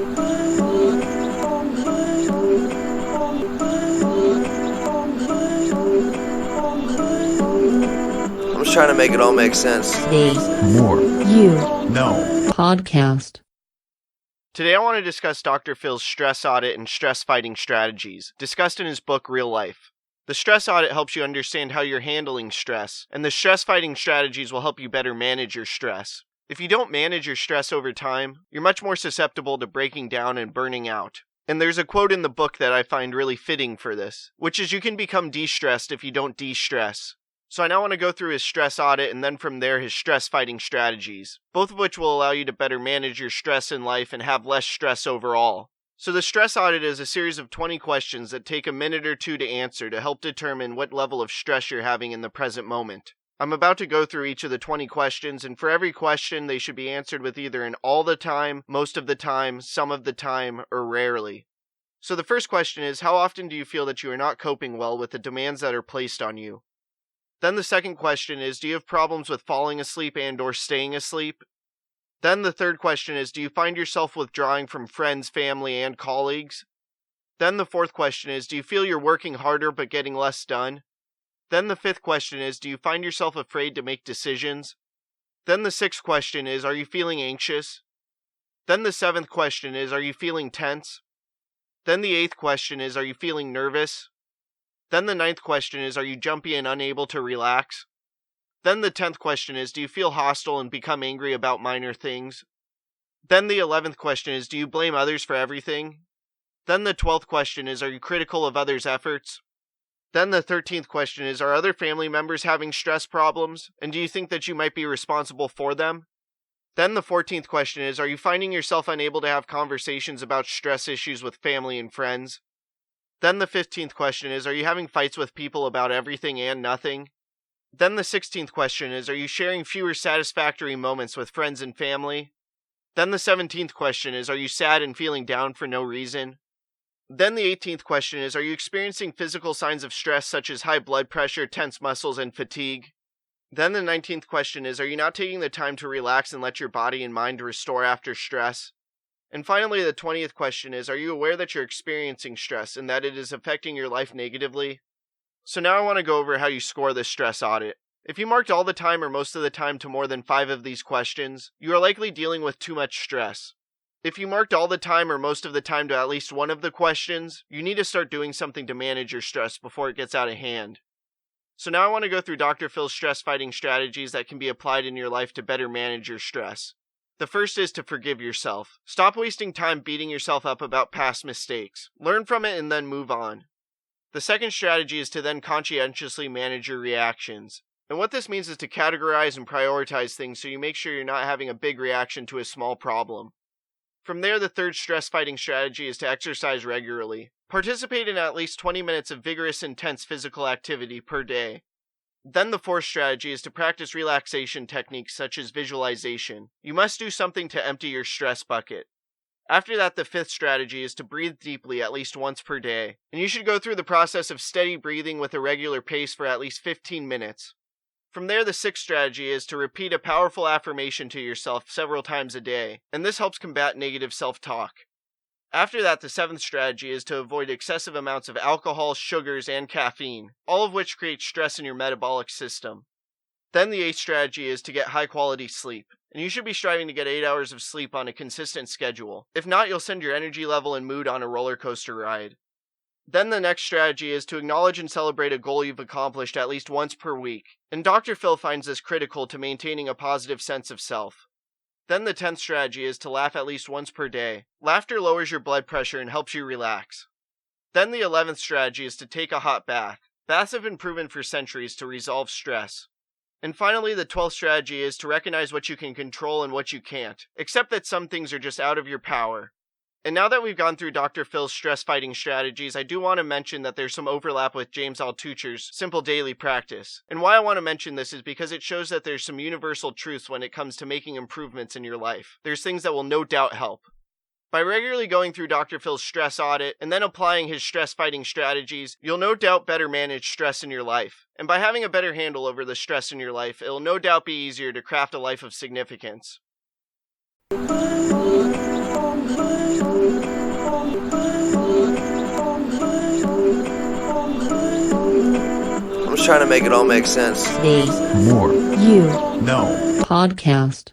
I'm just trying to make it all make sense. Today's More. You No. podcast. Today I want to discuss Dr. Phil's stress audit and stress fighting strategies, discussed in his book Real Life. The stress audit helps you understand how you're handling stress, and the stress fighting strategies will help you better manage your stress. If you don't manage your stress over time, you're much more susceptible to breaking down and burning out. And there's a quote in the book that I find really fitting for this, which is you can become de-stressed if you don't de-stress. So I now want to go through his stress audit and then from there his stress fighting strategies, both of which will allow you to better manage your stress in life and have less stress overall. So the stress audit is a series of 20 questions that take a minute or two to answer to help determine what level of stress you're having in the present moment. I'm about to go through each of the 20 questions, and for every question they should be answered with either an all the time, most of the time, some of the time, or rarely. So the first question is, how often do you feel that you are not coping well with the demands that are placed on you? Then the second question is, do you have problems with falling asleep and/or staying asleep? Then the third question is, do you find yourself withdrawing from friends, family, and colleagues? Then the fourth question is, do you feel you're working harder but getting less done? Then the fifth question is, do you find yourself afraid to make decisions? Then the sixth question is, are you feeling anxious? Then the seventh question is, are you feeling tense? Then the eighth question is, are you feeling nervous? Then the ninth question is, are you jumpy and unable to relax? Then the 10th question is, do you feel hostile and become angry about minor things? Then the 11th question is, do you blame others for everything? Then the 12th question is, are you critical of others' efforts? Then the 13th question is, are other family members having stress problems, and do you think that you might be responsible for them? Then the 14th question is, are you finding yourself unable to have conversations about stress issues with family and friends? Then the 15th question is, are you having fights with people about everything and nothing? Then the 16th question is, are you sharing fewer satisfactory moments with friends and family? Then the 17th question is, are you sad and feeling down for no reason? Then the 18th question is, are you experiencing physical signs of stress such as high blood pressure, tense muscles, and fatigue? Then the 19th question is, are you not taking the time to relax and let your body and mind restore after stress? And finally, the 20th question is, are you aware that you're experiencing stress and that it is affecting your life negatively? So now I want to go over how you score this stress audit. If you marked all the time or most of the time to more than 5 of these questions, you are likely dealing with too much stress. If you marked all the time or most of the time to at least one of the questions, you need to start doing something to manage your stress before it gets out of hand. So now I want to go through Dr. Phil's stress fighting strategies that can be applied in your life to better manage your stress. The first is to forgive yourself. Stop wasting time beating yourself up about past mistakes. Learn from it and then move on. The second strategy is to then conscientiously manage your reactions. And what this means is to categorize and prioritize things so you make sure you're not having a big reaction to a small problem. From there, the third stress fighting strategy is to exercise regularly. Participate in at least 20 minutes of vigorous, intense physical activity per day. Then the fourth strategy is to practice relaxation techniques such as visualization. You must do something to empty your stress bucket. After that, the fifth strategy is to breathe deeply at least once per day. And you should go through the process of steady breathing with a regular pace for at least 15 minutes. From there, the sixth strategy is to repeat a powerful affirmation to yourself several times a day, and this helps combat negative self-talk. After that, the seventh strategy is to avoid excessive amounts of alcohol, sugars, and caffeine, all of which create stress in your metabolic system. Then the eighth strategy is to get high-quality sleep, and you should be striving to get 8 hours of sleep on a consistent schedule. If not, you'll send your energy level and mood on a roller coaster ride. Then the next strategy is to acknowledge and celebrate a goal you've accomplished at least once per week, and Dr. Phil finds this critical to maintaining a positive sense of self. Then the 10th strategy is to laugh at least once per day. Laughter lowers your blood pressure and helps you relax. Then the 11th strategy is to take a hot bath. Baths have been proven for centuries to resolve stress. And finally, the 12th strategy is to recognize what you can control and what you can't. Accept that some things are just out of your power. And now that we've gone through Dr. Phil's stress fighting strategies, I do want to mention that there's some overlap with James Altucher's simple daily practice. And why I want to mention this is because it shows that there's some universal truths when it comes to making improvements in your life. There's things that will no doubt help. By regularly going through Dr. Phil's stress audit and then applying his stress fighting strategies, you'll no doubt better manage stress in your life. And by having a better handle over the stress in your life, it'll no doubt be easier to craft a life of significance. just trying to make it all make sense. The More. You No. Podcast.